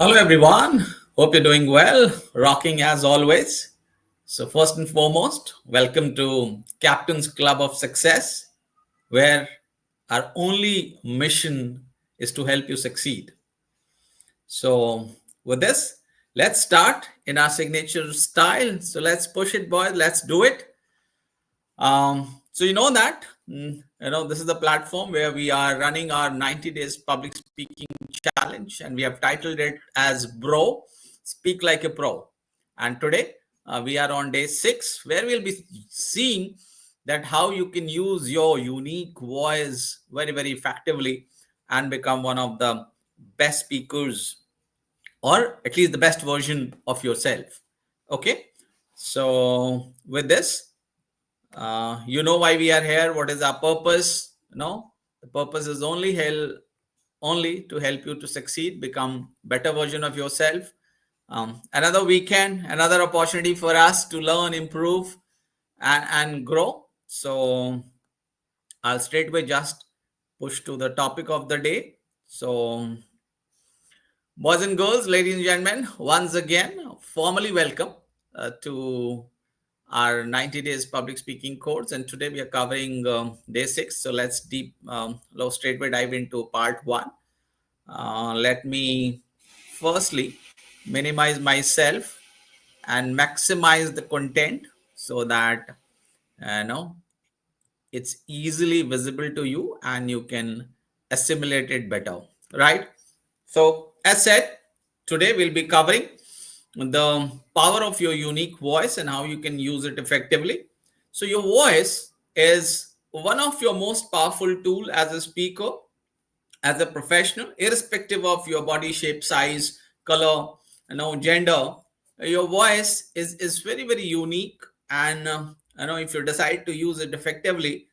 Hello, everyone. Hope you're doing well, rocking as always. So, first and foremost, welcome to Captain's Club of Success, where our only mission is to help you succeed. So, with this, let's start in our signature style. So, let's push it, boys. Let's do it. So you know that this is the platform where we are running our 90 days public speaking challenge, and we have titled it as Bro, Speak Like a Pro. And today we are on day 6, where we'll be seeing that how you can use your unique voice very, very effectively and become one of the best speakers, or at least the best version of yourself. Okay, so with this, you know why we are here. What is our purpose? The purpose is only to help you to succeed, become better version of yourself. Another weekend, another opportunity for us to learn, improve, and grow. So I'll straightway just push to the topic of the day. So, boys and girls, ladies and gentlemen, once again, formally welcome to our 90 days public speaking course. And today we are covering day 6. So let's straightway dive into part 1. Let me firstly minimize myself and maximize the content so that you know it's easily visible to you and you can assimilate it better, right? So as said, today we'll be covering the power of your unique voice and how you can use it effectively. So your voice is one of your most powerful tool as a speaker, as a professional, irrespective of your body shape, size, color, gender. Your voice is very, very unique, and if you decide to use it effectively,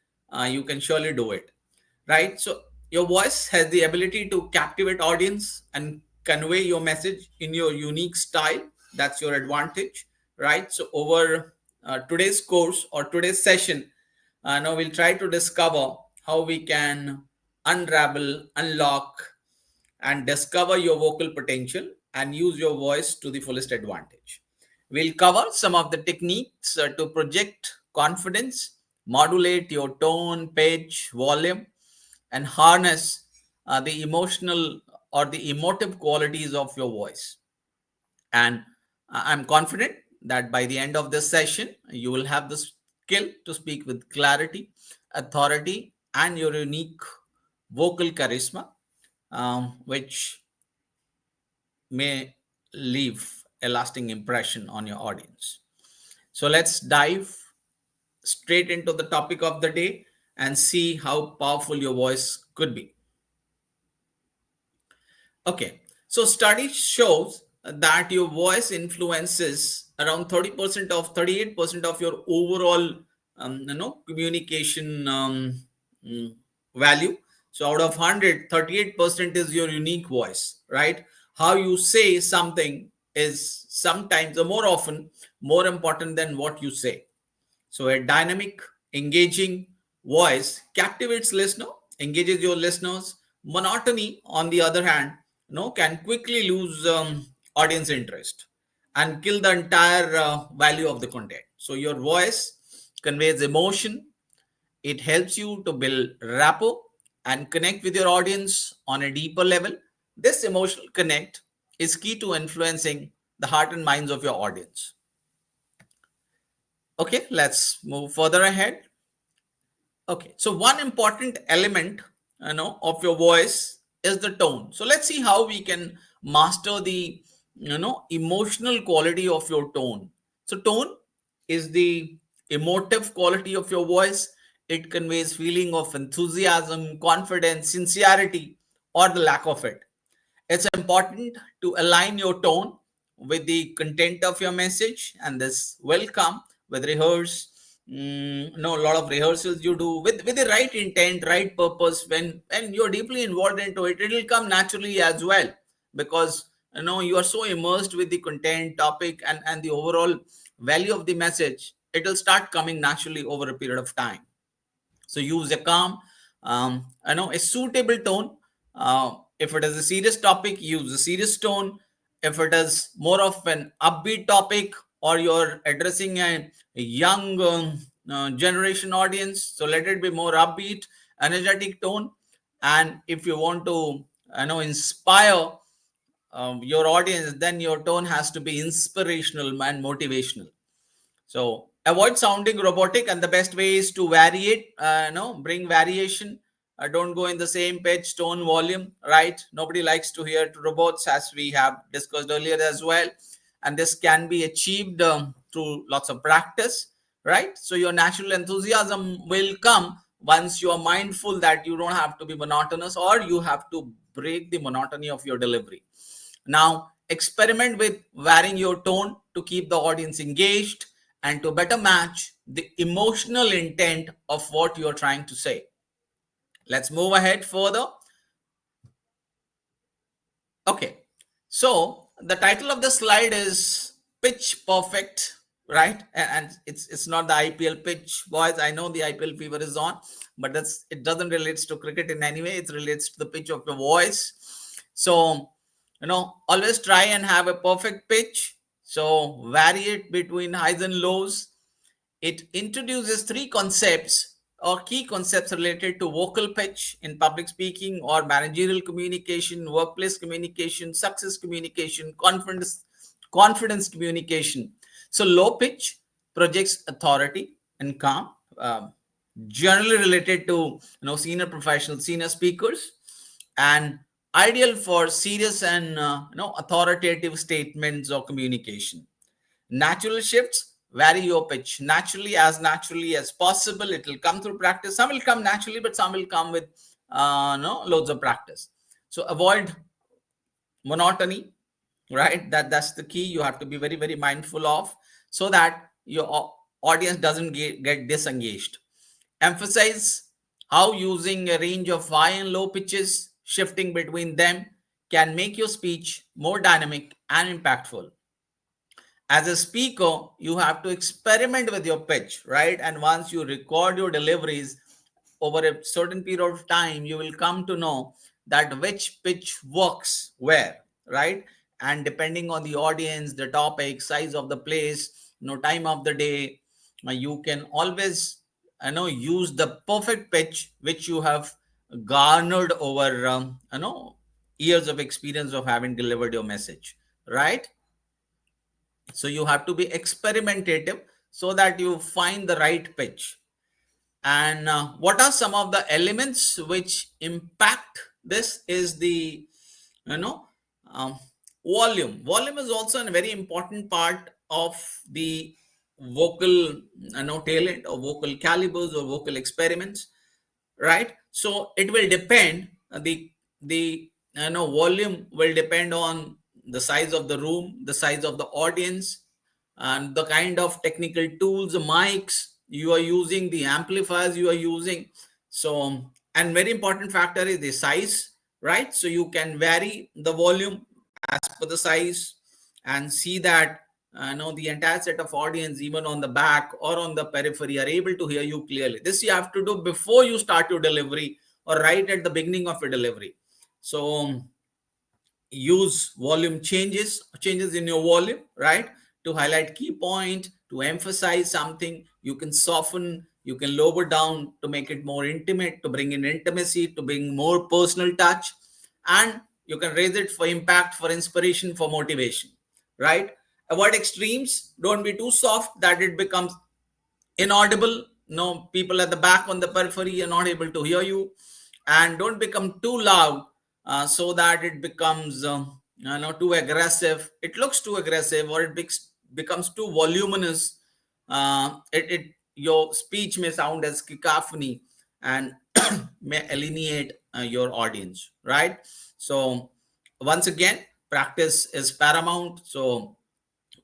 you can surely do it, right? So your voice has the ability to captivate audience and convey your message in your unique style. That's your advantage, right? So over today's course or today's session, now we'll try to discover how we can unravel, unlock, and discover your vocal potential and use your voice to the fullest advantage. We'll cover some of the techniques to project confidence, modulate your tone, pitch, volume, and harness the emotional or the emotive qualities of your voice. And I'm confident that by the end of this session, you will have the skill to speak with clarity, authority, and your unique vocal charisma, which may leave a lasting impression on your audience. So let's dive straight into the topic of the day and see how powerful your voice could be. Okay, so study shows that your voice influences around 30% of 38% of your overall communication mm, value. So out of 100, 38% is your unique voice, right? How you say something is sometimes or more often more important than what you say. So a dynamic, engaging voice captivates listener, engages your listeners. Monotony, on the other hand, can quickly lose audience interest and kill the entire value of the content. So your voice conveys emotion. It helps you to build rapport and connect with your audience on a deeper level. This emotional connect is key to influencing the heart and minds of your audience. Okay, let's move further ahead. Okay, so one important element, of your voice is the tone. So let's see how we can master the, emotional quality of your tone. So tone is the emotive quality of your voice. It conveys feeling of enthusiasm, confidence, sincerity, or the lack of it. It's important to align your tone with the content of your message, and this will come with a lot of rehearsals you do with the right intent, right purpose. When you're deeply involved into it, it'll come naturally as well, because you are so immersed with the content, topic, and the overall value of the message. It'll start coming naturally over a period of time. So use a calm, a suitable tone. If it is a serious topic, use a serious tone. if it is more of an upbeat topic or you're addressing a young generation audience, so let it be more upbeat, energetic tone. And if you want to inspire your audience, then your tone has to be inspirational and motivational. So avoid sounding robotic, and the best way is to vary it. Bring variation. Don't go in the same pitch, tone, volume. Right? Nobody likes to hear to robots, as we have discussed earlier as well. And this can be achieved through lots of practice. Right? So your natural enthusiasm will come once you are mindful that you don't have to be monotonous, or you have to break the monotony of your delivery. Now, experiment with varying your tone to keep the audience engaged and to better match the emotional intent of what you're trying to say. Let's move ahead further. Okay, so the title of the slide is Pitch Perfect, right? And it's not the IPL pitch, boys. I know the IPL fever is on, but it doesn't relate to cricket in any way. It relates to the pitch of your voice. So always try and have a perfect pitch. So vary it between highs and lows. It introduces three concepts or key concepts related to vocal pitch in public speaking or managerial communication, workplace communication, success communication, confidence communication. So low pitch projects authority and calm, generally related to senior professionals, senior speakers, and ideal for serious and authoritative statements or communication. Natural shifts vary your pitch naturally as possible. It will come through practice. Some will come naturally, but some will come with loads of practice. So avoid monotony, right? That's the key. You have to be very, very mindful of, so that your audience doesn't get disengaged. Emphasize how using a range of high and low pitches, shifting between them, can make your speech more dynamic and impactful. As a speaker, you have to experiment with your pitch, right? And once you record your deliveries over a certain period of time, you will come to know that which pitch works where, right? And depending on the audience, the topic, size of the place, time of the day, you can always use the perfect pitch which you have garnered over years of experience of having delivered your message, right? So you have to be experimentative so that you find the right pitch. And what are some of the elements which impact this is the you know um, volume is also a very important part of the vocal talent or vocal calibers or vocal experiments, right? So it will depend, the volume will depend on the size of the room, the size of the audience, and the kind of technical tools, the mics you are using, the amplifiers you are using. So, and very important factor is the size, right? So you can vary the volume as per the size and see that the entire set of audience, even on the back or on the periphery, are able to hear you clearly. This you have to do before you start your delivery or right at the beginning of your delivery. So use volume changes in your volume, right? To highlight key point, to emphasize something. You can soften, you can lower down to make it more intimate, to bring in intimacy, to bring more personal touch. And you can raise it for impact, for inspiration, for motivation, right? Avoid extremes. Don't be too soft that it becomes inaudible. No, people at the back on the periphery are not able to hear you. And don't become too loud, so that it becomes too aggressive. It looks too aggressive, or it becomes too voluminous. Your speech may sound as cacophony and may alienate your audience, right? So once again, practice is paramount. So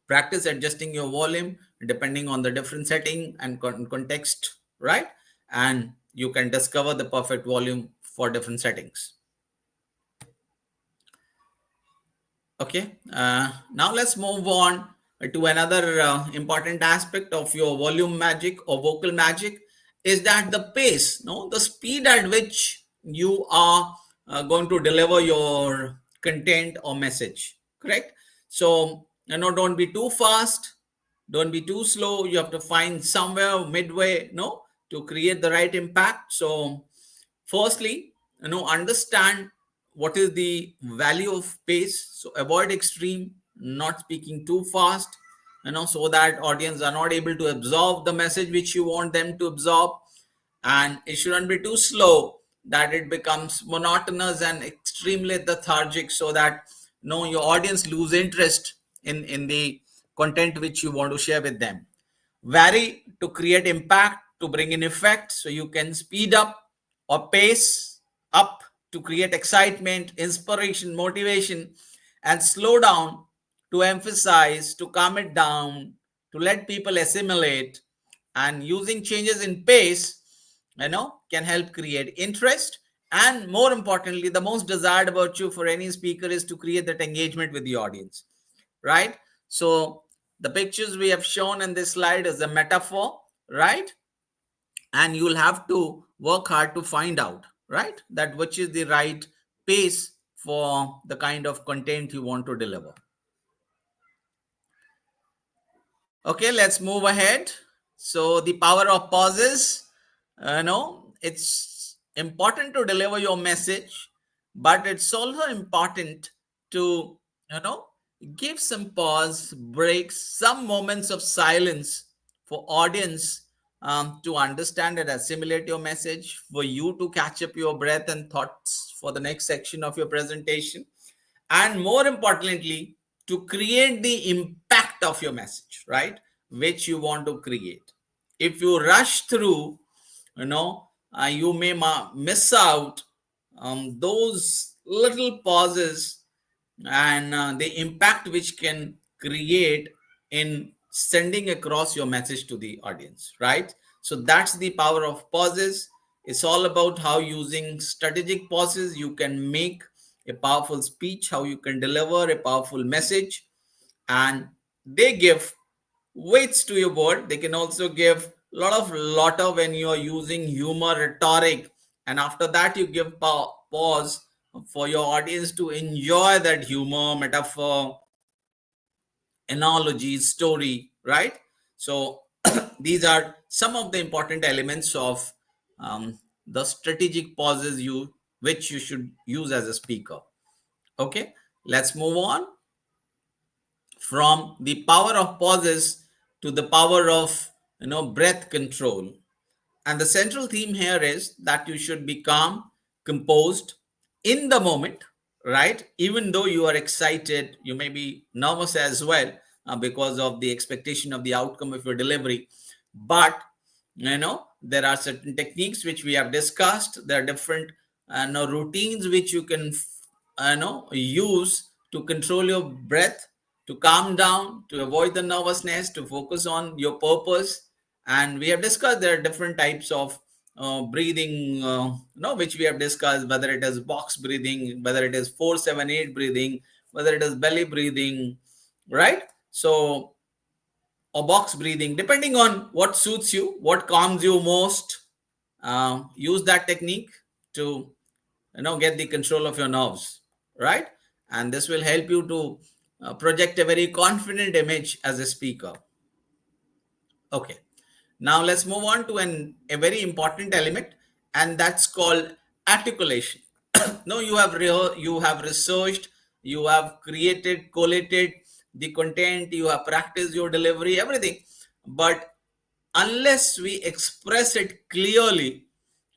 practice adjusting your volume depending on the different setting and context, right? And you can discover the perfect volume for different settings. Okay, now let's move on to another important aspect of your volume magic or vocal magic, is that the pace, no, the speed at which you are going to deliver your content or message, correct? So, don't be too fast, don't be too slow. You have to find somewhere midway, to create the right impact. So, firstly, understand what is the value of pace. So, avoid extreme, not speaking too fast, so that audience are not able to absorb the message which you want them to absorb. And it shouldn't be too slow that it becomes monotonous and extremely lethargic, so that your audience lose interest in the content which you want to share with them. Vary to create impact, to bring in effect. So you can speed up or pace up to create excitement, inspiration, motivation, and slow down to emphasize, to calm it down, to let people assimilate. And using changes in pace, can help create interest. And more importantly, the most desired virtue for any speaker is to create that engagement with the audience, right? So the pictures we have shown in this slide is a metaphor, right? And you'll have to work hard to find out, right, that which is the right pace for the kind of content you want to deliver. Okay, let's move ahead. So the power of pauses. It's important to deliver your message, but it's also important to, you know, give some pause, breaks, some moments of silence for audience to understand and assimilate your message, for you to catch up your breath and thoughts for the next section of your presentation, and more importantly, to create the impact of your message, right, which you want to create. If you rush through, you may miss out those little pauses and the impact which can create in sending across your message to the audience, right? So that's the power of pauses. It's all about how, using strategic pauses, you can make a powerful speech, how you can deliver a powerful message. And they give weights to your word. They can also give a lot of laughter when you are using humor, rhetoric, and after that you give pause for your audience to enjoy that humor, metaphor, analogy, story, right? So these are some of the important elements of the strategic pauses which you should use as a speaker. Okay, let's move on from the power of pauses to the power of breath control. And the central theme here is that you should be calm, composed, in the moment, right? Even though you are excited, you may be nervous as well, because of the expectation of the outcome of your delivery. But there are certain techniques which we have discussed. There are different routines which you can use to control your breath, to calm down, to avoid the nervousness, to focus on your purpose. And we have discussed there are different types of breathing, which we have discussed, whether it is box breathing, whether it is 4-7-8 breathing, whether it is belly breathing, right? So, or box breathing, depending on what suits you, what calms you most. Use that technique to get the control of your nerves, right? And this will help you to project a very confident image as a speaker. Okay, now let's move on to a very important element, and that's called articulation. No, you have researched, you have created, collated the content, you have practiced your delivery, everything, but unless we express it clearly,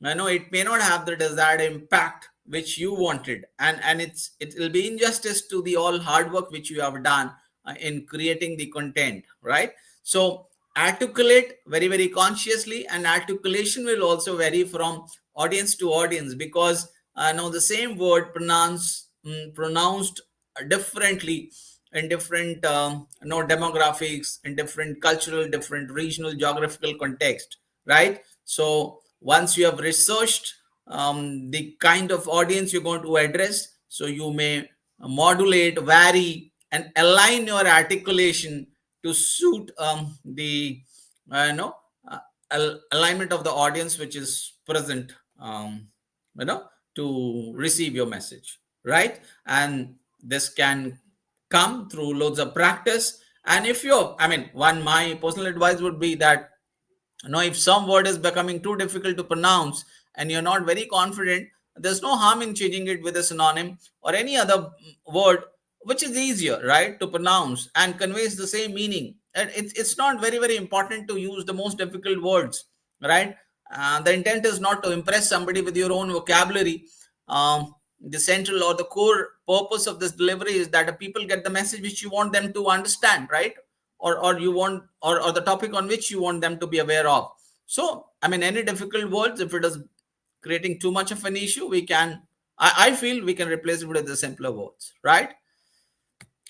it may not have the desired impact which you wanted. And it will be injustice to the all hard work which you have done in creating the content, right? So articulate very, very consciously, and articulation will also vary from audience to audience, because the same word pronounced differently in different demographics, in different cultural, different regional, geographical context, right? So once you have researched the kind of audience you're going to address, so you may modulate, vary, and align your articulation to suit the uh, you know alignment of the audience which is present, to receive your message, right? And this can come through loads of practice. And if you're, I mean, one, my personal advice would be that, if some word is becoming too difficult to pronounce and you're not very confident, there's no harm in changing it with a synonym or any other word which is easier, right, to pronounce and conveys the same meaning. And it's not very, very important to use the most difficult words, right? The intent is not to impress somebody with your own vocabulary. The central or the core purpose of this delivery is that the people get the message which you want them to understand, right? Or you want, or the topic on which you want them to be aware of. So I mean, any difficult words, if it is creating too much of an issue, we can, I feel we can replace it with the simpler words, right?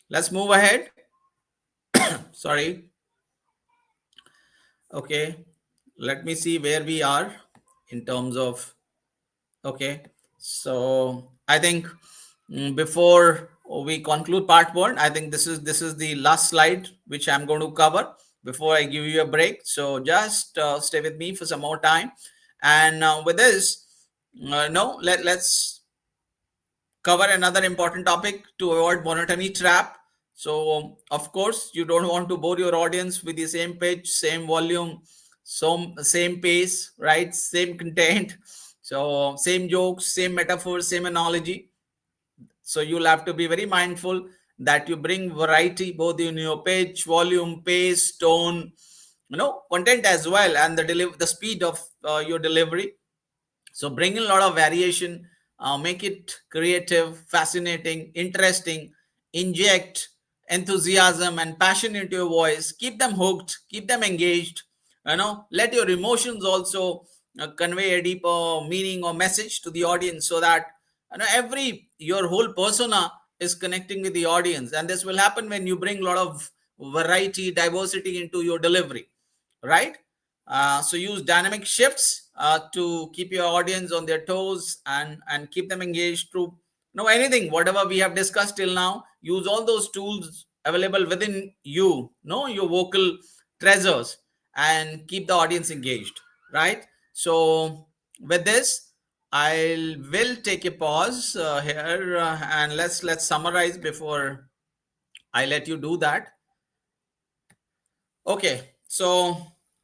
Let's move ahead. Sorry. Okay, let me see where we are in terms of, okay, so I think, before we conclude part one, I think this is the last slide which I'm going to cover before I give you a break. So just stay with me for some more time, and with this, no, let's cover another important topic to avoid monotony trap. So of course, you don't want to bore your audience with the same page, same volume, same pace, right? Same content. So same jokes, same metaphors, same analogy. So you'll have to be very mindful that you bring variety both in your page, volume, pace, tone, content as well, and the speed of your delivery. So bring in a lot of variation, make it creative, fascinating, interesting, inject enthusiasm and passion into your voice, keep them hooked, keep them engaged, let your emotions also convey a deeper meaning or message to the audience, so that your whole persona is connecting with the audience. And this will happen when you bring a lot of variety, diversity into your delivery, right? So use dynamic shifts to keep your audience on their toes and keep them engaged through anything, whatever we have discussed till now. Use all those tools available within you, your vocal treasures, and keep the audience engaged, right? So with this, I will take a pause here, and let's summarize before I let you do that. Okay, so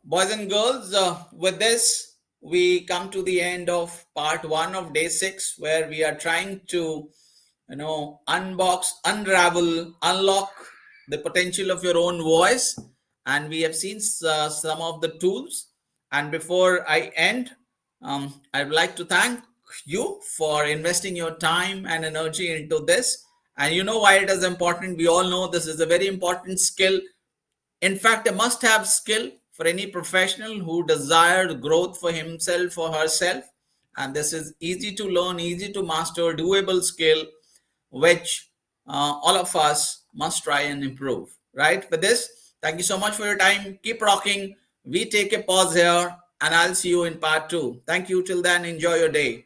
boys and girls, with this, we come to the end of part one of day 6, where we are trying to, unbox, unravel, unlock the potential of your own voice. And we have seen some of the tools. And before I end, I'd like to thank you for investing your time and energy into this. And you know why it is important. We all know this is a very important skill, in fact, a must have skill for any professional who desired growth for himself or herself. And this is easy to learn, easy to master, doable skill, which all of us must try and improve. Right? With this, thank you so much for your time. Keep rocking. We take a pause here, and I'll see you in part 2. Thank you. Till then, enjoy your day.